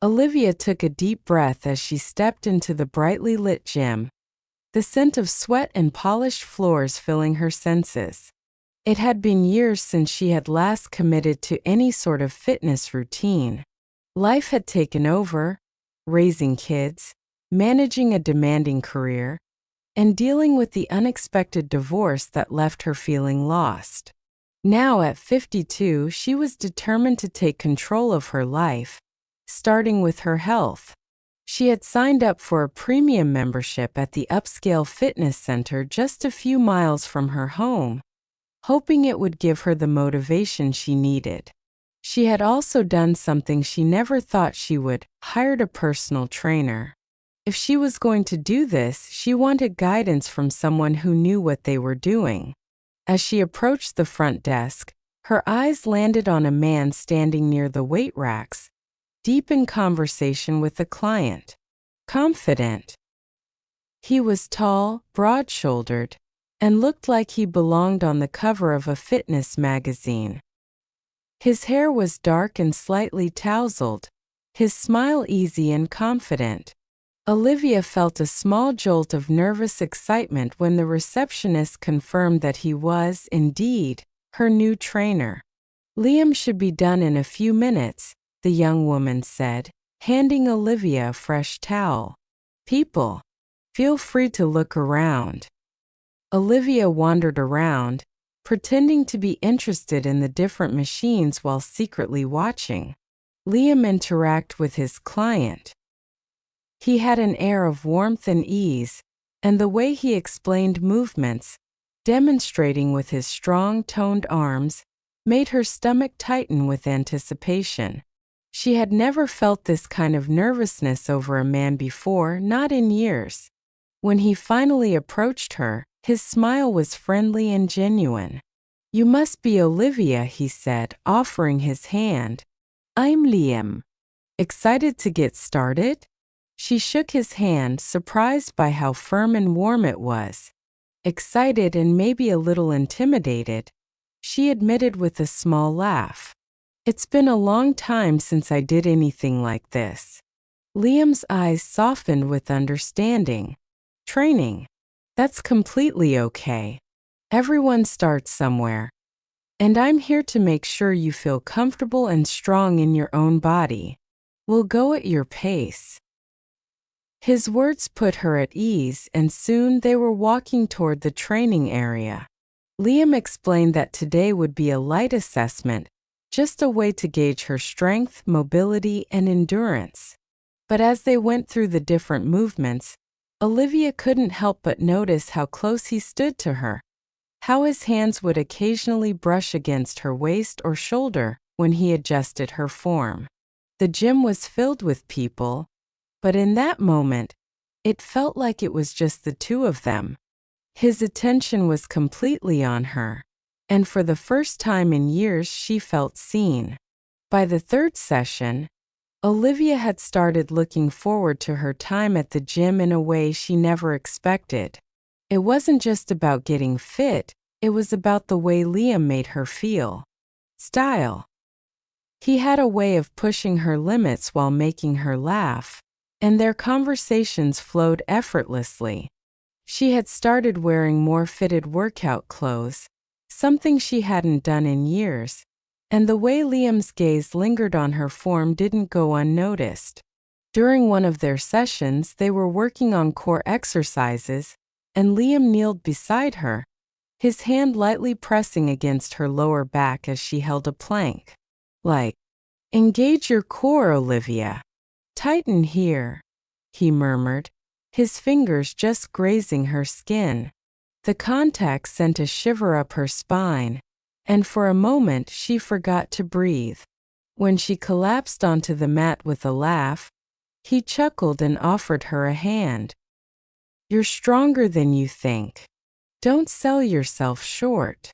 Olivia took a deep breath as she stepped into the brightly lit gym, the scent of sweat and polished floors filling her senses. It had been years since she had last committed to any sort of fitness routine. Life had taken over, raising kids, managing a demanding career, and dealing with the unexpected divorce that left her feeling lost. Now at 52, she was determined to take control of her life, starting with her health. She had signed up for a premium membership at the upscale fitness center just a few miles from her home, hoping it would give her the motivation she needed. She had also done something she never thought she would: hired a personal trainer. If she was going to do this, she wanted guidance from someone who knew what they were doing. As she approached the front desk, her eyes landed on a man standing near the weight racks, deep in conversation with a client. Confident. He was tall, broad-shouldered, and looked like he belonged on the cover of a fitness magazine. His hair was dark and slightly tousled, his smile easy and confident. Olivia felt a small jolt of nervous excitement when the receptionist confirmed that he was, indeed, her new trainer. "Liam should be done in a few minutes," the young woman said, handing Olivia a fresh towel. "People, feel free to look around." Olivia wandered around, pretending to be interested in the different machines while secretly watching Liam interact with his client. He had an air of warmth and ease, and the way he explained movements, demonstrating with his strong, toned arms, made her stomach tighten with anticipation. She had never felt this kind of nervousness over a man before, not in years. When he finally approached her, his smile was friendly and genuine. "You must be Olivia," he said, offering his hand. "I'm Liam. Excited to get started?" She shook his hand, surprised by how firm and warm it was. "Excited and maybe a little intimidated," she admitted with a small laugh. "It's been a long time since I did anything like this." Liam's eyes softened with understanding. "Training? That's completely okay. Everyone starts somewhere. And I'm here to make sure you feel comfortable and strong in your own body. We'll go at your pace." His words put her at ease, and soon they were walking toward the training area. Liam explained that today would be a light assessment, just a way to gauge her strength, mobility, and endurance. But as they went through the different movements, Olivia couldn't help but notice how close he stood to her, how his hands would occasionally brush against her waist or shoulder when he adjusted her form. The gym was filled with people, but in that moment, it felt like it was just the two of them. His attention was completely on her, and for the first time in years she felt seen. By the third session, Olivia had started looking forward to her time at the gym in a way she never expected. It wasn't just about getting fit, it was about the way Liam made her feel. Style. He had a way of pushing her limits while making her laugh, and their conversations flowed effortlessly. She had started wearing more fitted workout clothes, something she hadn't done in years, and the way Liam's gaze lingered on her form didn't go unnoticed. During one of their sessions, they were working on core exercises, and Liam kneeled beside her, his hand lightly pressing against her lower back as she held a plank. Like, "Engage your core, Olivia. Tighten here," he murmured, his fingers just grazing her skin. The contact sent a shiver up her spine, and for a moment she forgot to breathe. When she collapsed onto the mat with a laugh, he chuckled and offered her a hand. "You're stronger than you think. Don't sell yourself short."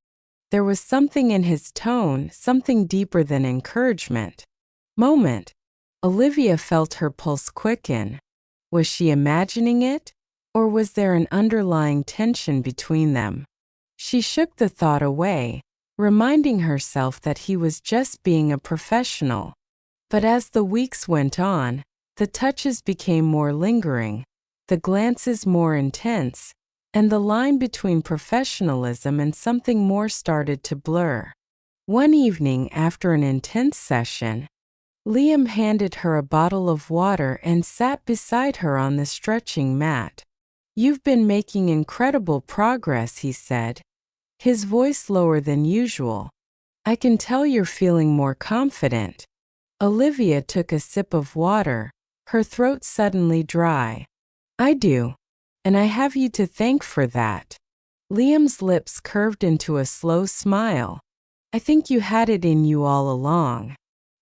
There was something in his tone, something deeper than encouragement. Moment. Olivia felt her pulse quicken. Was she imagining it, or was there an underlying tension between them? She shook the thought away, reminding herself that he was just being a professional. But as the weeks went on, the touches became more lingering, the glances more intense, and the line between professionalism and something more started to blur. One evening after an intense session, Liam handed her a bottle of water and sat beside her on the stretching mat. "You've been making incredible progress," he said, his voice lower than usual. "I can tell you're feeling more confident." Olivia took a sip of water, her throat suddenly dry. "I do. And I have you to thank for that." Liam's lips curved into a slow smile. "I think you had it in you all along."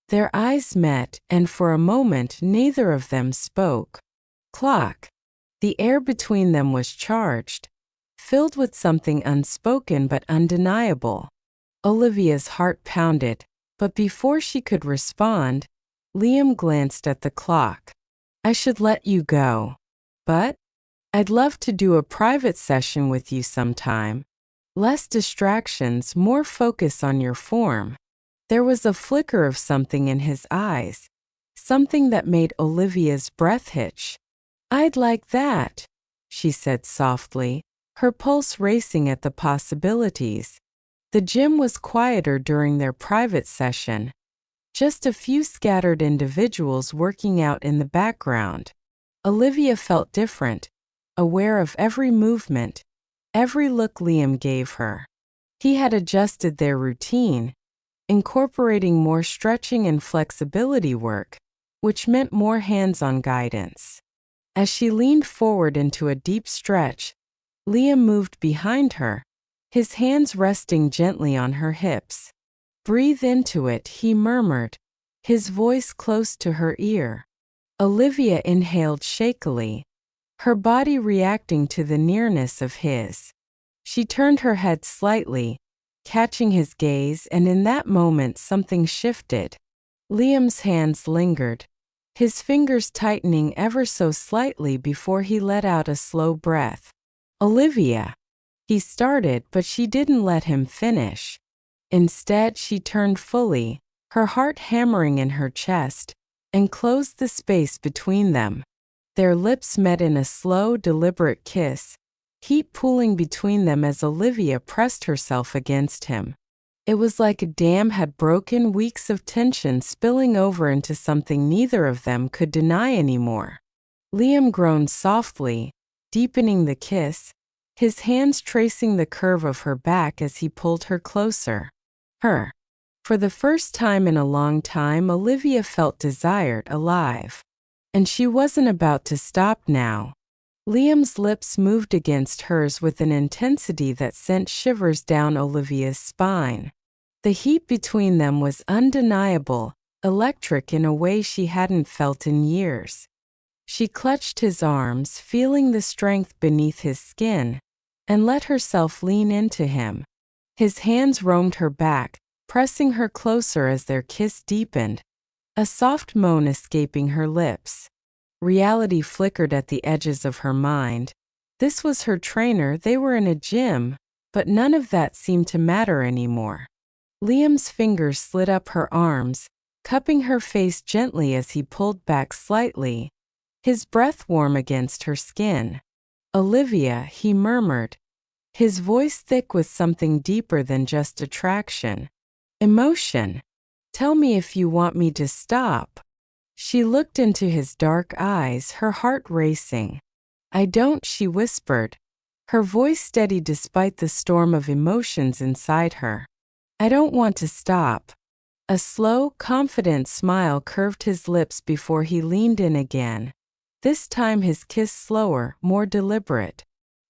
Their eyes met, and for a moment neither of them spoke. Clock. The air between them was charged, filled with something unspoken but undeniable. Olivia's heart pounded, but before she could respond, Liam glanced at the clock. "I should let you go. But I'd love to do a private session with you sometime. Less distractions, more focus on your form." There was a flicker of something in his eyes, something that made Olivia's breath hitch. "I'd like that," she said softly, her pulse racing at the possibilities. The gym was quieter during their private session, just a few scattered individuals working out in the background. Olivia felt different, aware of every movement, every look Liam gave her. He had adjusted their routine, incorporating more stretching and flexibility work, which meant more hands-on guidance. As she leaned forward into a deep stretch, Liam moved behind her, his hands resting gently on her hips. "Breathe into it," he murmured, his voice close to her ear. Olivia inhaled shakily, her body reacting to the nearness of his. She turned her head slightly, catching his gaze, and in that moment something shifted. Liam's hands lingered, his fingers tightening ever so slightly before he let out a slow breath. "Olivia," he started, but she didn't let him finish. Instead, she turned fully, her heart hammering in her chest, and closed the space between them. Their lips met in a slow, deliberate kiss, heat pooling between them as Olivia pressed herself against him. It was like a dam had broken, weeks of tension spilling over into something neither of them could deny anymore. Liam groaned softly, deepening the kiss, his hands tracing the curve of her back as he pulled her closer. For the first time in a long time, Olivia felt desired, alive. And she wasn't about to stop now. Liam's lips moved against hers with an intensity that sent shivers down Olivia's spine. The heat between them was undeniable, electric in a way she hadn't felt in years. She clutched his arms, feeling the strength beneath his skin, and let herself lean into him. His hands roamed her back, pressing her closer as their kiss deepened, a soft moan escaping her lips. Reality flickered at the edges of her mind. This was her trainer, they were in a gym, but none of that seemed to matter anymore. Liam's fingers slid up her arms, cupping her face gently as he pulled back slightly, his breath warm against her skin. "Olivia," he murmured, his voice thick with something deeper than just attraction. "Emotion. Tell me if you want me to stop." She looked into his dark eyes, her heart racing. "I don't," she whispered, her voice steady despite the storm of emotions inside her. "I don't want to stop." A slow, confident smile curved his lips before he leaned in again, this time his kiss slower, more deliberate.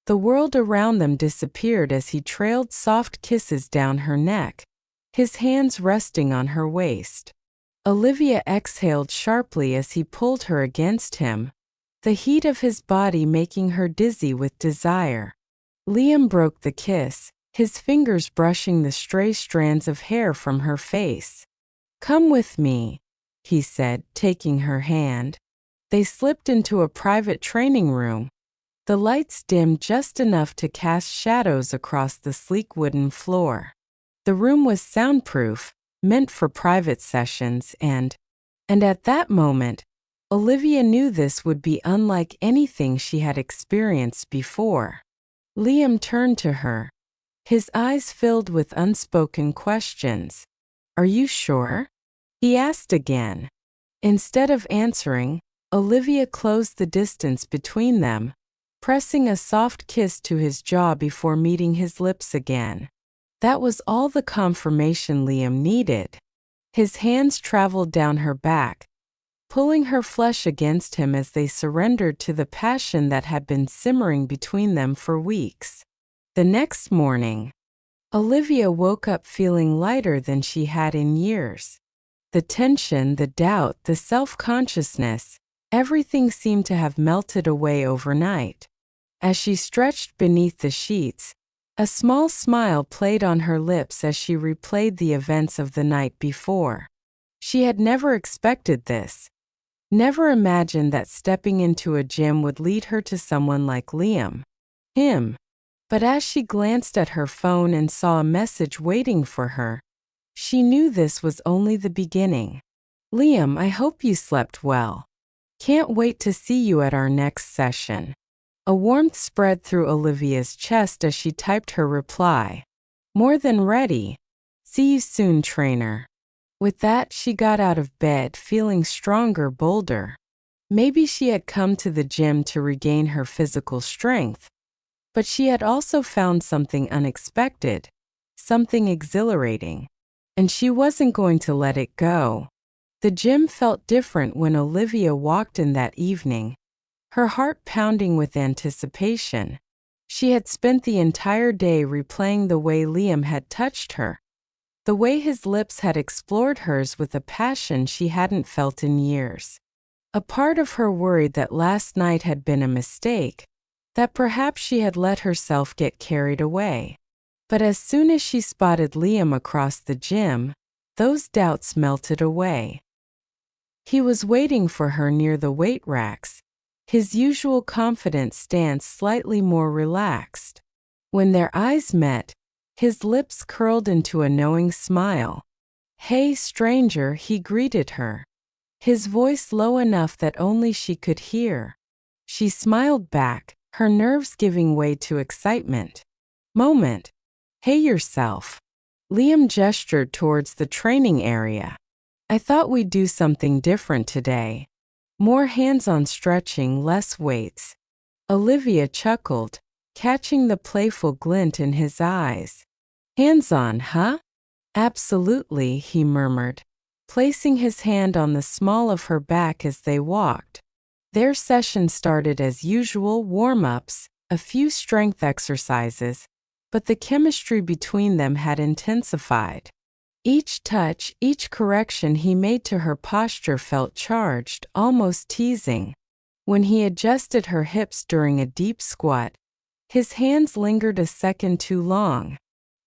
The world around them disappeared as he trailed soft kisses down her neck, his hands resting on her waist. Olivia exhaled sharply as he pulled her against him, the heat of his body making her dizzy with desire. Liam broke the kiss, his fingers brushing the stray strands of hair from her face. "Come with me," he said, taking her hand. They slipped into a private training room, the lights dimmed just enough to cast shadows across the sleek wooden floor. The room was soundproof, meant for private sessions, and And at that moment, Olivia knew this would be unlike anything she had experienced before. Liam turned to her, his eyes filled with unspoken questions. "Are you sure?" he asked again. Instead of answering, Olivia closed the distance between them, pressing a soft kiss to his jaw before meeting his lips again. That was all the confirmation Liam needed. His hands traveled down her back, pulling her flesh against him as they surrendered to the passion that had been simmering between them for weeks. The next morning, Olivia woke up feeling lighter than she had in years. The tension, the doubt, the self-consciousness, everything seemed to have melted away overnight. As she stretched beneath the sheets, a small smile played on her lips as she replayed the events of the night before. She had never expected this, never imagined that stepping into a gym would lead her to someone like Liam. Him. But as she glanced at her phone and saw a message waiting for her, she knew this was only the beginning. "Liam, I hope you slept well. Can't wait to see you at our next session." A warmth spread through Olivia's chest as she typed her reply. "More than ready. See you soon, trainer." With that, she got out of bed, feeling stronger, bolder. Maybe she had come to the gym to regain her physical strength, but she had also found something unexpected, something exhilarating, and she wasn't going to let it go. The gym felt different when Olivia walked in that evening, her heart pounding with anticipation. She had spent the entire day replaying the way Liam had touched her, the way his lips had explored hers with a passion she hadn't felt in years. A part of her worried that last night had been a mistake, that perhaps she had let herself get carried away. But as soon as she spotted Liam across the gym, those doubts melted away. He was waiting for her near the weight racks, his usual confident stance slightly more relaxed. When their eyes met, his lips curled into a knowing smile. "Hey, stranger," he greeted her, his voice low enough that only she could hear. She smiled back, her nerves giving way to excitement. "Moment. Hey yourself." Liam gestured towards the training area. "I thought we'd do something different today. More hands-on stretching, less weights." Olivia chuckled, catching the playful glint in his eyes. "Hands-on, huh?" "Absolutely," he murmured, placing his hand on the small of her back as they walked. Their session started as usual, warm-ups, a few strength exercises, but the chemistry between them had intensified. Each touch, each correction he made to her posture felt charged, almost teasing. When he adjusted her hips during a deep squat, his hands lingered a second too long.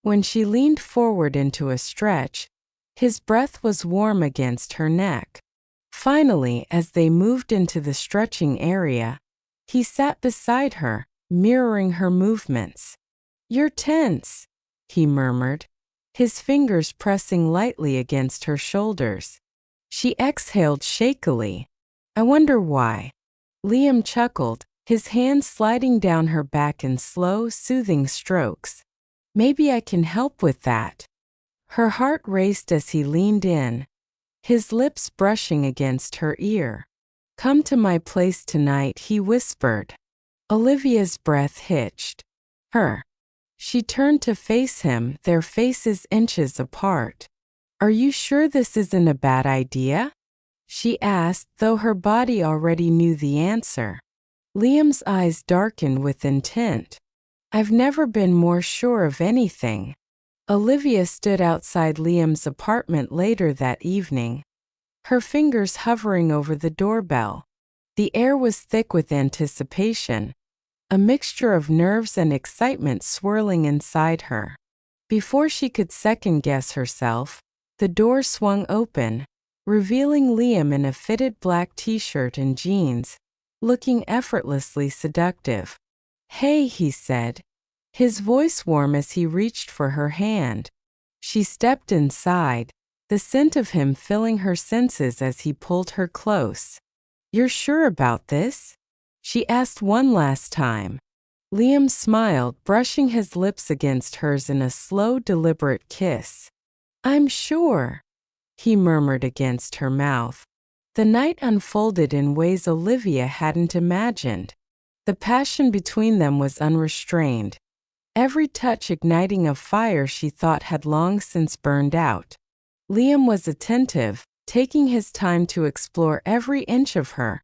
When she leaned forward into a stretch, his breath was warm against her neck. Finally, as they moved into the stretching area, he sat beside her, mirroring her movements. "You're tense," he murmured, his fingers pressing lightly against her shoulders. She exhaled shakily. "I wonder why." Liam chuckled, his hands sliding down her back in slow, soothing strokes. "Maybe I can help with that." Her heart raced as he leaned in, his lips brushing against her ear. "Come to my place tonight," he whispered. Olivia's breath hitched. Her. She turned to face him, their faces inches apart. "Are you sure this isn't a bad idea?" she asked, though her body already knew the answer. Liam's eyes darkened with intent. "I've never been more sure of anything." Olivia stood outside Liam's apartment later that evening, her fingers hovering over the doorbell. The air was thick with anticipation, a mixture of nerves and excitement swirling inside her. Before she could second-guess herself, the door swung open, revealing Liam in a fitted black t-shirt and jeans, looking effortlessly seductive. "Hey," he said, his voice warm as he reached for her hand. She stepped inside, the scent of him filling her senses as he pulled her close. "You're sure about this?" she asked one last time. Liam smiled, brushing his lips against hers in a slow, deliberate kiss. "I'm sure," he murmured against her mouth. The night unfolded in ways Olivia hadn't imagined. The passion between them was unrestrained, every touch igniting a fire she thought had long since burned out. Liam was attentive, taking his time to explore every inch of her,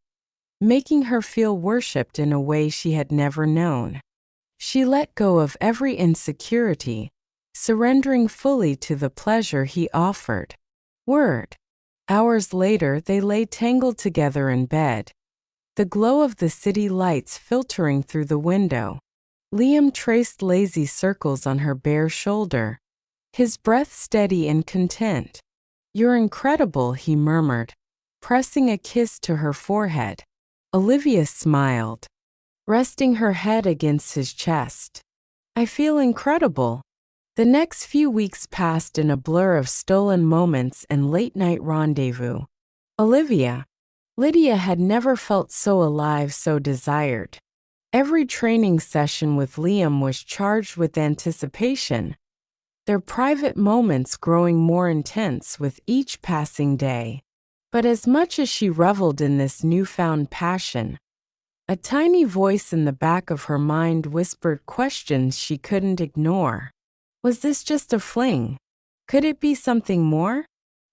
making her feel worshipped in a way she had never known. She let go of every insecurity, surrendering fully to the pleasure he offered. Word. Hours later, they lay tangled together in bed, the glow of the city lights filtering through the window. Liam traced lazy circles on her bare shoulder, his breath steady and content. "You're incredible," he murmured, pressing a kiss to her forehead. Olivia smiled, resting her head against his chest. "I feel incredible." The next few weeks passed in a blur of stolen moments and late-night rendezvous. Lydia had never felt so alive, so desired. Every training session with Liam was charged with anticipation, their private moments growing more intense with each passing day. But as much as she reveled in this newfound passion, a tiny voice in the back of her mind whispered questions she couldn't ignore. Was this just a fling? Could it be something more?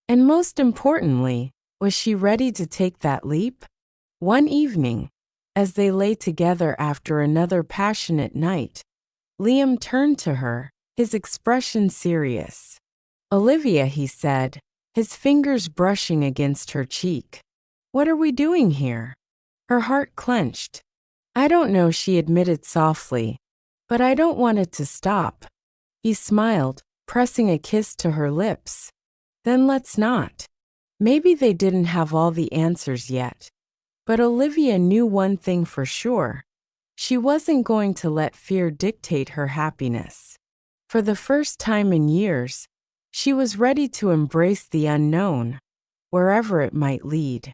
And most importantly, was she ready to take that leap? One evening, as they lay together after another passionate night, Liam turned to her, his expression serious. "Olivia," he said, his fingers brushing against her cheek. "What are we doing here?" Her heart clenched. "I don't know," she admitted softly, "but I don't want it to stop." He smiled, pressing a kiss to her lips. "Then let's not." Maybe they didn't have all the answers yet, but Olivia knew one thing for sure. She wasn't going to let fear dictate her happiness. For the first time in years, she was ready to embrace the unknown, wherever it might lead.